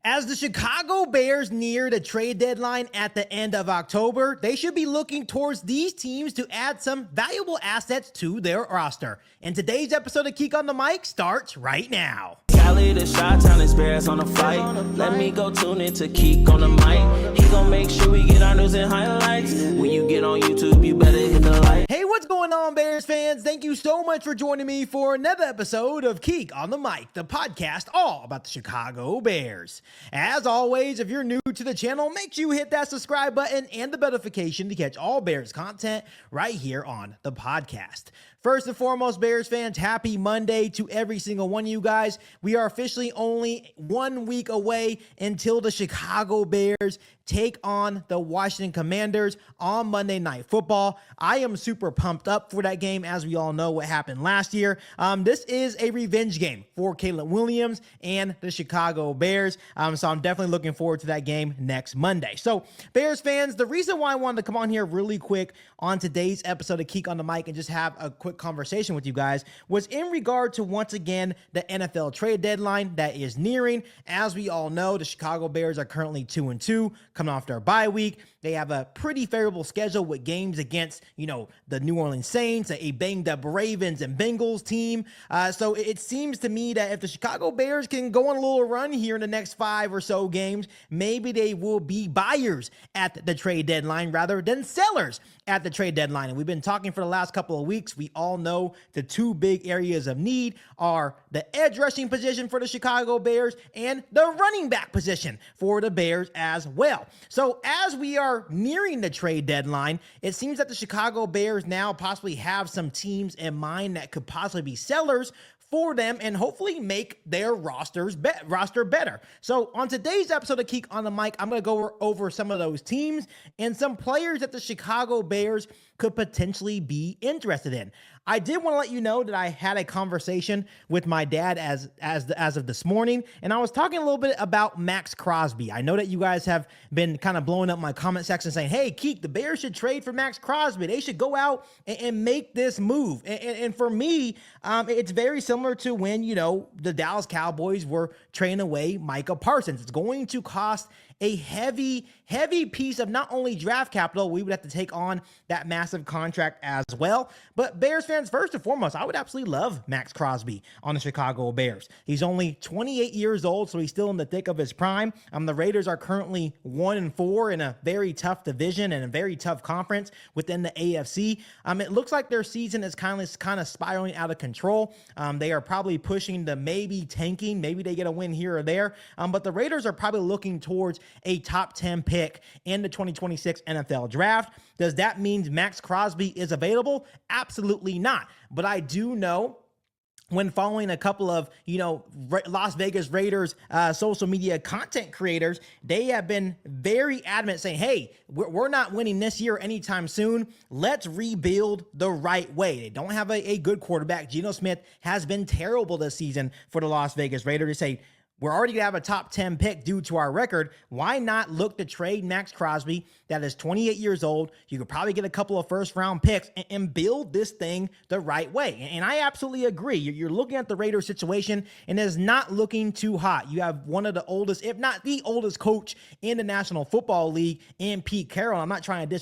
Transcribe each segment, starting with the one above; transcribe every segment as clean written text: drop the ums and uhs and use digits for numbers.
As the Chicago Bears near the trade deadline at the end of October, they should be looking towards these teams to add some valuable assets to their roster. And today's episode of Keek on the Mic starts right now. Cali, the Chi-Town Bears on the flight. Let me go tune in to Keek on the mic. He gon' make sure we get our news and highlights. When you get on YouTube, you better hit the like. Hey, what's going on, Bears fans? Thank you so much for joining me for another episode of Keek on the Mic, the podcast all about the Chicago Bears. As always, if you're new to the channel, make sure you hit that subscribe button and the notification to catch all Bears content right here on the podcast. First and foremost, Bears fans, happy Monday to every single one of you guys. We are officially only 1 week away until the Chicago Bears take on the Washington Commanders on Monday Night Football. I am super pumped up for that game, as we all know what happened last year. This is a revenge game for Caleb Williams and the Chicago Bears, so I'm definitely looking forward to that game next Monday. So, Bears fans, the reason why I wanted to come on here really quick on today's episode of Keek on the Mic and just have a quick conversation with you guys was in regard to, once again, the NFL trade deadline that is nearing. As we all know, the Chicago Bears are currently 2-2, coming off their bye week. They have a pretty favorable schedule with games against, the New Orleans Saints, a banged up Ravens and Bengals team. So it seems to me that if the Chicago Bears can go on a little run here in the next 5 or so games, maybe they will be buyers at the trade deadline rather than sellers at the trade deadline. And we've been talking for the last couple of weeks. We all know the two big areas of need are the edge rushing position for the Chicago Bears and the running back position for the Bears as well. So as we are nearing the trade deadline, it seems that the Chicago Bears now possibly have some teams in mind that could possibly be sellers for them and hopefully make their roster better. So on today's episode of Keek on the Mic, I'm going to go over some of those teams and some players that the Chicago Bears could potentially be interested in. I did want to let you know that I had a conversation with my dad as of this morning, and I was talking a little bit about Max Crosby. I know that you guys have been kind of blowing up my comment section saying, hey, Keek, the Bears should trade for Max Crosby. They should go out and make this move. And for me, it's very similar to when, the Dallas Cowboys were trading away Micah Parsons. It's going to cost a heavy piece of not only draft capital, we would have to take on that massive contract as well. But Bears fans, first and foremost, I would absolutely love Max Crosby on the Chicago Bears. He's only 28 years old, so he's still in the thick of his prime. The Raiders are currently 1-4 in a very tough division and a very tough conference within the AFC. It looks like their season is kind of spiraling out of control. They are probably pushing to maybe tanking. Maybe they get a win here or there. But the Raiders are probably looking towards a top 10 pick in the 2026 NFL draft. Does that mean Max Crosby is available? Absolutely not. But I do know, when following a couple of, Las Vegas Raiders social media content creators, they have been very adamant saying, hey, we're not winning this year anytime soon. Let's rebuild the right way. They don't have a good quarterback. Geno Smith has been terrible this season for the Las Vegas Raiders. They say, we're already going to have a top 10 pick due to our record. Why not look to trade Max Crosby, that is 28 years old? You could probably get a couple of first-round picks and build this thing the right way. And I absolutely agree. You're looking at the Raiders situation, and it is not looking too hot. You have one of the oldest, if not the oldest coach in the National Football League in Pete Carroll. I'm not trying to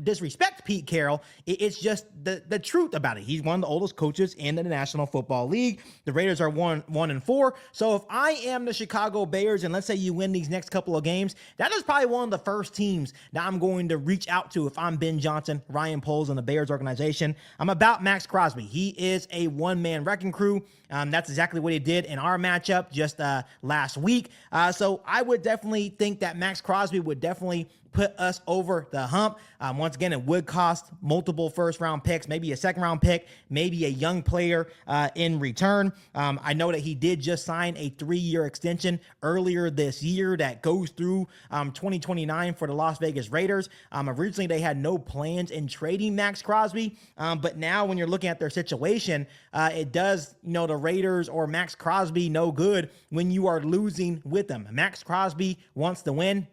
disrespect Pete Carroll. It's just the truth about it. He's one of the oldest coaches in the National Football League. The Raiders are 1-4. So if I am the Chicago Bears, and let's say you win these next couple of games, that is probably one of the first teams that I'm going to reach out to if I'm Ben Johnson, Ryan Poles, and the Bears organization. I'm about Max Crosby. He is a one-man wrecking crew. That's exactly what he did in our matchup just last week. So I would definitely think that Max Crosby would definitely put us over the hump. Once again, it would cost multiple first-round picks, maybe a second-round pick, maybe a young player in return. I know that he did just sign a 3-year extension earlier this year that goes through 2029 for the Las Vegas Raiders. Originally, they had no plans in trading Max Crosby, but now when you're looking at their situation, it does, the Raiders or Max Crosby no good when you are losing with them. Max Crosby wants to win.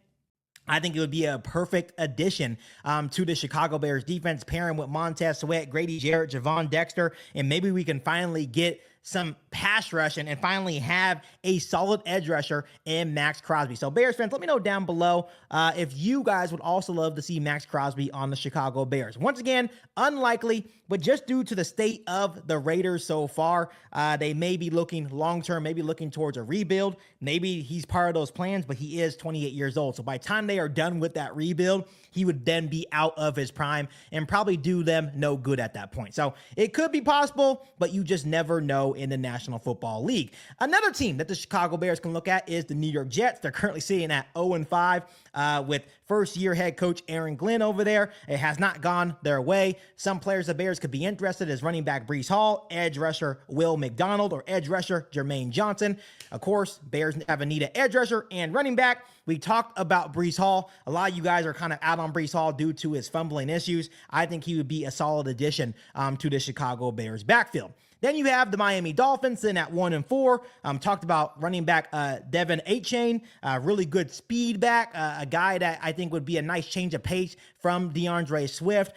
I think it would be a perfect addition to the Chicago Bears defense, pairing with Montez Sweat, Grady Jarrett, Javon Dexter, and maybe we can finally get some pass rush and finally have a solid edge rusher in Max Crosby. So Bears fans, let me know down below if you guys would also love to see Max Crosby on the Chicago Bears. Once again, unlikely, but just due to the state of the Raiders so far, they may be looking long-term, maybe looking towards a rebuild. Maybe he's part of those plans, but he is 28 years old. So by the time they are done with that rebuild, he would then be out of his prime and probably do them no good at that point. So it could be possible, but you just never know in the National Football League. Another team that the Chicago Bears can look at is the New York Jets. They're currently sitting at 0-5 with first-year head coach Aaron Glenn over there. It has not gone their way. Some players the Bears could be interested as running back Breece Hall, edge rusher Will McDonald, or edge rusher Jermaine Johnson. Of course, Bears have a need at edge rusher and running back. We talked about Breece Hall. A lot of you guys are kind of out on Breece Hall due to his fumbling issues. I think he would be a solid addition to the Chicago Bears backfield. Then you have the Miami Dolphins in at 1-4. Talked about running back Devin Achane, really good speed back, a guy that I think would be a nice change of pace from DeAndre Swift.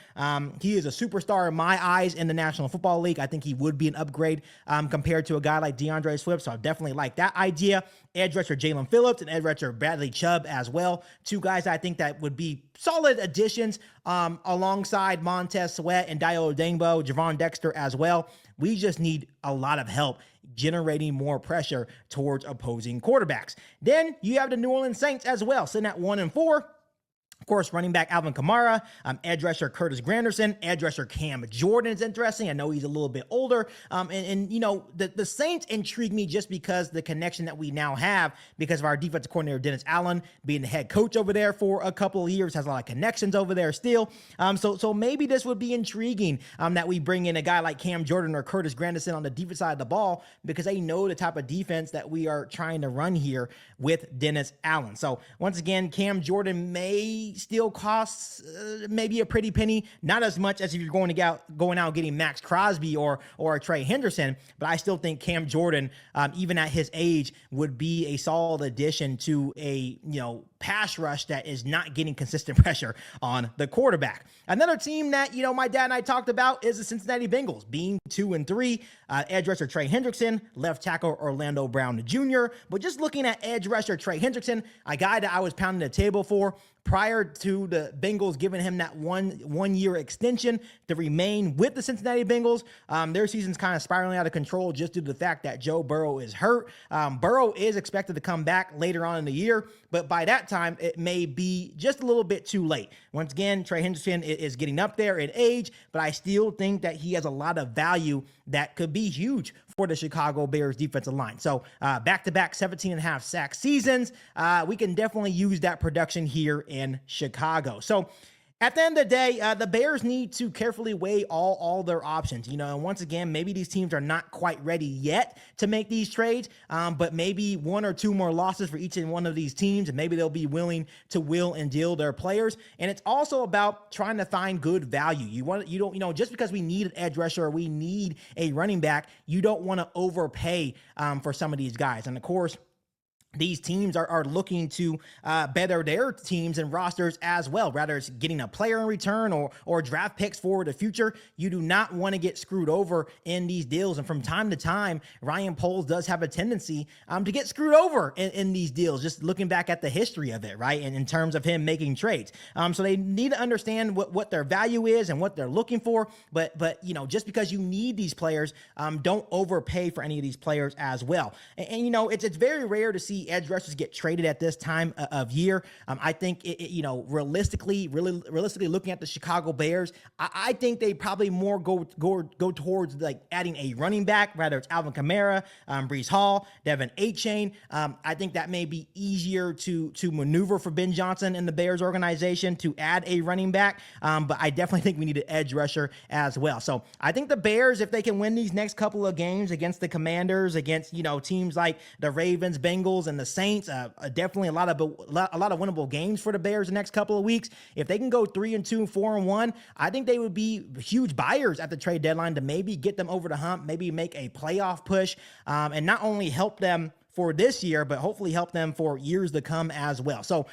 He is a superstar in my eyes in the National Football League. I think he would be an upgrade compared to a guy like DeAndre Swift, so I definitely like that idea. Edge rusher Jalen Phillips and edge rusher Bradley Chubb as well. Two guys I think that would be solid additions alongside Montez Sweat and Dio Odengbo, Javon Dexter as well. We just need a lot of help generating more pressure towards opposing quarterbacks. Then you have the New Orleans Saints as well, sitting at 1-4. Of course, running back Alvin Kamara, edge rusher Curtis Granderson, edge rusher Cam Jordan is interesting. I know he's a little bit older. And you know, the Saints intrigue me just because the connection that we now have because of our defensive coordinator, Dennis Allen, being the head coach over there for a couple of years, has a lot of connections over there still. So maybe this would be intriguing that we bring in a guy like Cam Jordan or Curtis Granderson on the defense side of the ball because they know the type of defense that we are trying to run here with Dennis Allen. So once again, Cam Jordan may still costs maybe a pretty penny, not as much as if you're going out getting Max Crosby or Trey Henderson, but I still think Cam Jordan, even at his age, would be a solid addition to a pass rush that is not getting consistent pressure on the quarterback. Another team that my dad and I talked about is the Cincinnati Bengals, being 2-3. Edge rusher Trey Hendrickson, left tackle Orlando Brown Jr. But just looking at edge rusher Trey Hendrickson, a guy that I was pounding the table for prior to the Bengals giving him that one-year extension to remain with the Cincinnati Bengals. Their season's kind of spiraling out of control just due to the fact that Joe Burrow is hurt. Burrow is expected to come back later on in the year, but by that time, it may be just a little bit too late. Once again, Trey Hendrickson is getting up there in age, but I still think that he has a lot of value that could be huge for the Chicago Bears defensive line. So back-to-back 17.5 sack seasons, we can definitely use that production here in Chicago. So at the end of the day, the Bears need to carefully weigh all their options. And once again, maybe these teams are not quite ready yet to make these trades, but maybe one or two more losses for each and one of these teams, and maybe they'll be willing to will and deal their players. And it's also about trying to find good value. You don't just because we need an edge rusher or we need a running back, you don't want to overpay for some of these guys. And of course, these teams are looking to better their teams and rosters as well. Rather it's getting a player in return or draft picks for the future. You do not want to get screwed over in these deals. And from time to time, Ryan Poles does have a tendency to get screwed over in these deals, just looking back at the history of it, right? And in terms of him making trades. So they need to understand what their value is and what they're looking for. But just because you need these players, don't overpay for any of these players as well. And it's very rare to see edge rushers get traded at this time of year. I think realistically looking at the Chicago Bears, I think they probably more go towards like adding a running back, whether it's Alvin Kamara, Breece Hall, Devin Achane. I think that may be easier to maneuver for Ben Johnson and the Bears organization to add a running back. But I definitely think we need an edge rusher as well. So I think the Bears, if they can win these next couple of games against the Commanders, against teams like the Ravens, Bengals, and the Saints, definitely a lot of winnable games for the Bears the next couple of weeks. If they can go 3-2, 4-1, I think they would be huge buyers at the trade deadline to maybe get them over the hump, maybe make a playoff push, and not only help them for this year, but hopefully help them for years to come as well. So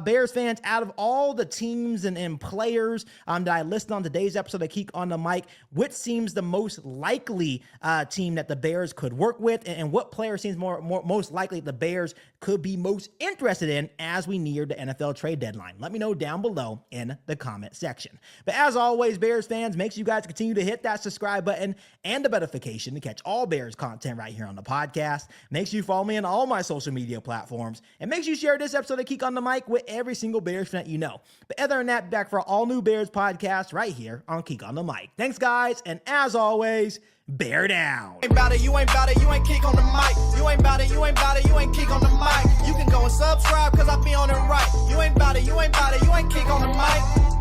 Bears fans, out of all the teams and players that I listed on today's episode of Geek on the Mic, which seems the most likely team that the Bears could work with, and what player seems most likely the Bears could be most interested in as we near the NFL trade deadline? Let me know down below in the comment section. But as always, Bears fans, make sure you guys continue to hit that subscribe button and the notification to catch all Bears content right here on the podcast. Make sure you follow me on all my social media platforms, and make sure you share this episode of Geek on the Mic with every single Bears fan that you know. But other than that, back for all new Bears podcast right here on Geek on the Mic. Thanks, guys, and as always, bear down. You ain't bout it, you ain't bout it, you ain't Geek on the Mic. You ain't bout it, you ain't bout it, you ain't Geek on the Mic. You can go and subscribe, cause I be on it right. You ain't bout it, you ain't bout it, you ain't Geek on the Mic.